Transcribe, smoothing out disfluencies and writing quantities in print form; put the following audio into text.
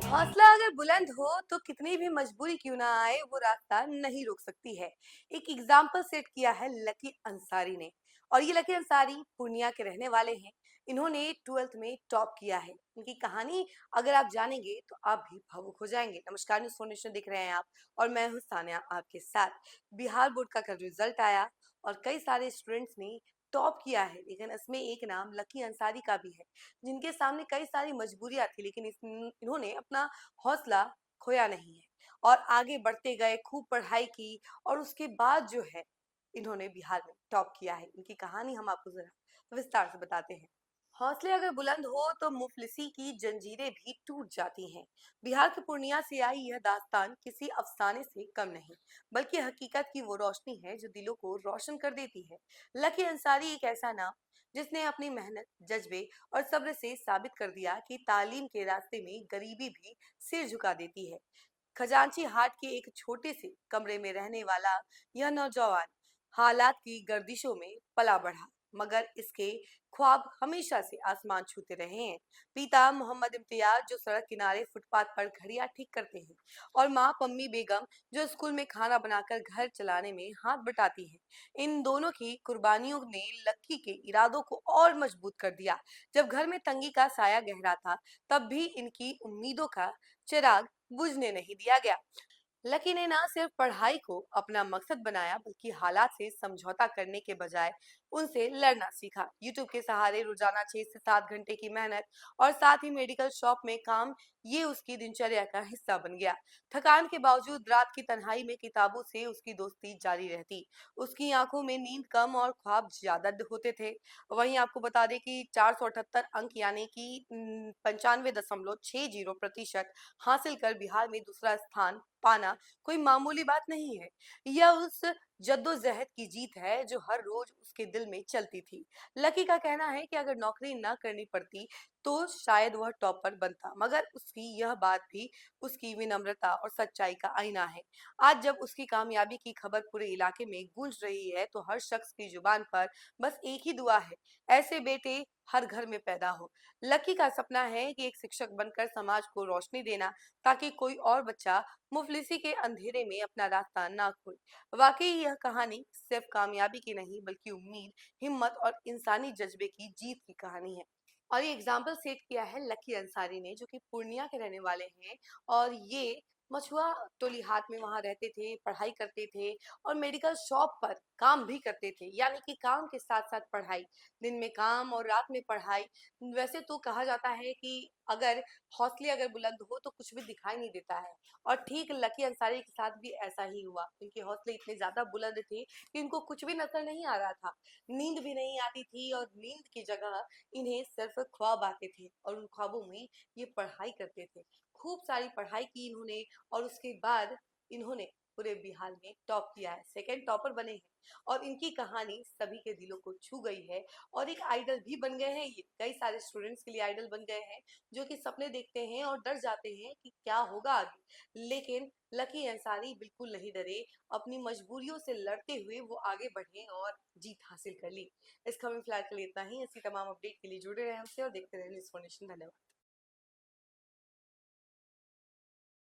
हौसला अगर बुलंद हो तो कितनी भी मजबूरी क्यों ना आए वो रास्ता नहीं रोक सकती है। एक एग्जाम्पल सेट किया है लकी अंसारी ने। और ये लकी अंसारी पूर्णिया के रहने वाले हैं। इन्होंने 12th में टॉप किया है। इनकी कहानी अगर आप जानेंगे तो आप भी भावुक हो जाएंगे। नमस्कार, न्यूज़ फाउंडेशन दिख रहे हैं आप और मैं हूँ सानिया आपके साथ। बिहार बोर्ड का कल रिजल्ट आया और कई सारे स्टूडेंट्स ने टॉप किया है, लेकिन इसमें एक नाम लकी अंसारी का भी है, जिनके सामने कई सारी मजबूरियां थी, लेकिन इन्होंने अपना हौसला खोया नहीं है और आगे बढ़ते गए, खूब पढ़ाई की और उसके बाद जो है इन्होंने बिहार में टॉप किया है। इनकी कहानी हम आपको जरा विस्तार से बताते हैं। हौसले अगर बुलंद हो तो मुफलिसी की जंजीरें भी टूट जाती हैं। बिहार के पूर्णिया से आई यह दास्तान किसी अफसाने से कम नहीं, बल्कि हकीकत की वो रोशनी है जो दिलों को रोशन कर देती है। लकी अंसारी एक ऐसा नाम जिसने अपनी मेहनत, जज्बे और सब्र से साबित कर दिया कि तालीम के रास्ते में गरीबी भी सिर झुका देती है। खजांची हाट के एक छोटे से कमरे में रहने वाला यह नौजवान हालात की गर्दिशों में पला बढ़ा, मगर इसके ख्वाब हमेशा से आसमान छूते रहे हैं। पिता मोहम्मद इम्तियाज जो सड़क किनारे फुटपाथ पर घड़ियां ठीक करते हैं और माँ पम्मी बेगम जो स्कूल में खाना बनाकर घर चलाने में हाथ बटाती है, इन दोनों की कुर्बानियों ने लक्की के इरादों को और मजबूत कर दिया। जब घर में तंगी का साया गहरा था, तब भी इनकी उम्मीदों का चिराग बुझने नहीं दिया गया। लकी ने ना सिर्फ पढ़ाई को अपना मकसद बनाया, बल्कि हालात से समझौता करने के बजाय उनसे लड़ना सीखा। यूट्यूब के सहारे रोजाना 6 से 7 घंटे की मेहनत और साथ ही मेडिकल शॉप में काम, ये उसकी दिनचर्या का हिस्सा बन गया। थकान के बावजूद रात की तन्हाई में किताबों से उसकी दोस्ती जारी रहती। उसकी आंखों में नींद कम और ख्वाब ज्यादा होते थे। वहीं आपको बता दें कि 478 अंक यानी कि 95.60% हासिल कर बिहार में दूसरा स्थान पाना कोई मामूली बात नहीं है। यह उस जद्दोजहद की जीत है जो हर रोज उसके दिल में चलती थी। लकी का कहना है कि अगर नौकरी न करनी पड़ती तो शायद वह टॉपर बनता, मगर उसकी यह बात भी उसकी विनम्रता और सच्चाई का आईना है। आज जब उसकी कामयाबी की खबर पूरे इलाके में गूंज रही है, तो हर शख्स की जुबान पर बस एक ही दुआ है, ऐसे बेटे हर घर में पैदा हो। लकी का सपना है कि एक शिक्षक बनकर समाज को रोशनी देना, ताकि कोई और बच्चा मुफलिसी के अंधेरे में अपना रास्ता ना खोए। वाकई यह कहानी सिर्फ कामयाबी की नहीं, बल्कि उम्मीद, हिम्मत और इंसानी जज्बे की जीत की कहानी है। और ये एग्जाम्पल सेट किया है लकी अंसारी ने, जो कि पूर्णिया के रहने वाले हैं। और ये मछुआ टोली हाट में वहां रहते थे, पढ़ाई करते थे और मेडिकल शॉप पर काम भी करते थे, यानी कि काम के साथ साथ पढ़ाई, दिन में काम और रात में पढ़ाई। वैसे तो कहा जाता है कि अगर हौसले अगर बुलंद हो तो कुछ भी दिखाई नहीं देता है, और ठीक लकी अंसारी के साथ भी ऐसा ही हुआ। उनके हौसले इतने ज्यादा बुलंद थे कि इनको कुछ भी नजर नहीं आ रहा था, नींद भी नहीं आती थी, और नींद की जगह इन्हें सिर्फ ख्वाब आते थे और उन ख्वाबों में ये पढ़ाई करते थे। खूब सारी पढ़ाई की इन्होंने और उसके बाद इन्होंने पूरे बिहार में टॉप किया है, सेकंड टॉपर बने हैं। और इनकी कहानी सभी के दिलों को छू गई है और एक आइडल भी बन गए हैं। ये कई सारे स्टूडेंट्स के लिए आइडल बन गए हैं, जो कि सपने देखते हैं और डर जाते हैं कि क्या होगा आगे। लेकिन लकी अंसारी बिल्कुल नहीं डरे, अपनी मजबूरियों से लड़ते हुए वो आगे बढ़े और जीत हासिल कर ली। इस खबर में फिलहाल के लिए इतना ही। ऐसी तमाम अपडेट के लिए जुड़े रहे हमसे और देखते रहे न्यूज़ फाउंडेशन। धन्यवाद।